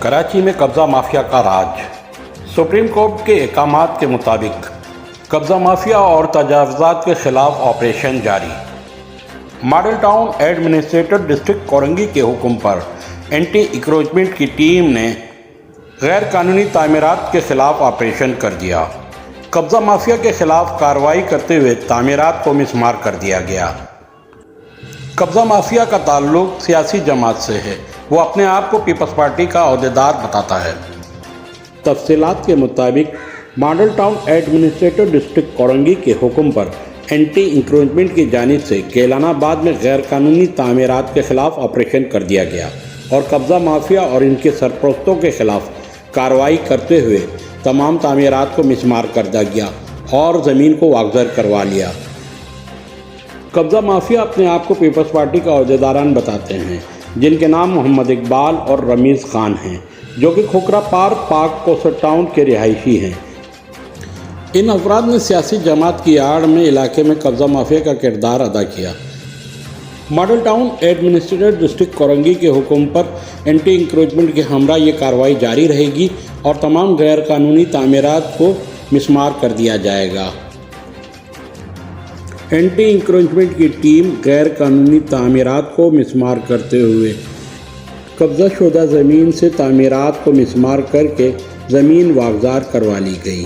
کراچی میں قبضہ مافیا کا راج۔ سپریم کورٹ کے احکامات کے مطابق قبضہ مافیا اور تجاوزات کے خلاف آپریشن جاری۔ Model town administrator district Korangi کے حکم پر اینٹی انکروچمنٹ کی ٹیم نے غیر قانونی تعمیرات کے خلاف آپریشن کر دیا۔ قبضہ مافیا کے خلاف کارروائی کرتے ہوئے تعمیرات کو مسمار کر دیا گیا۔ قبضہ مافیا کا تعلق سیاسی جماعت سے ہے۔ وہ اپنے آپ کو پیپلز پارٹی کا عہدیدار بتاتا ہے۔ تفصیلات کے مطابق model town administrator district Korangi کے حکم پر اینٹی انکروچمنٹ کی جانب سے کیلان آباد میں غیر قانونی تعمیرات کے خلاف آپریشن کر دیا گیا اور قبضہ مافیا اور ان کے سرپرستوں کے خلاف کارروائی کرتے ہوئے تمام تعمیرات کو مسمار کر دیا گیا اور زمین کو واگزر کروا لیا۔ قبضہ مافیا اپنے آپ کو پیپلز پارٹی کا عہدیداران بتاتے ہیں، جن کے نام محمد اقبال اور رمیز خان ہیں، جو کہ کھوکھرا پارک پاک کوسٹر ٹاؤن کے رہائشی ہیں۔ ان افراد نے سیاسی جماعت کی آڑ میں علاقے میں قبضہ مافیا کا کردار ادا کیا۔ Model town administrator district Korangi کے حکم پر اینٹی انکروچمنٹ کے ہمراہ یہ کارروائی جاری رہے گی اور تمام غیر قانونی تعمیرات کو مسمار کر دیا جائے گا۔ اینٹی انکروچمنٹ کی ٹیم غیر قانونی تعمیرات کو مسمار کرتے ہوئے قبضہ شدہ زمین سے تعمیرات کو مسمار کر کے زمین واگزار کروا لی گئی۔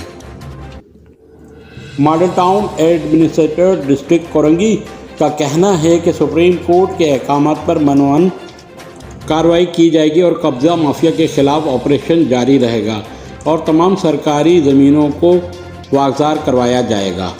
Model town administrator district Korangi کا کہنا ہے کہ سپریم کورٹ کے احکامات پر منوعن کارروائی کی جائے گی اور قبضہ مافیا کے خلاف آپریشن جاری رہے گا اور تمام سرکاری زمینوں کو واگزار کروایا جائے گا۔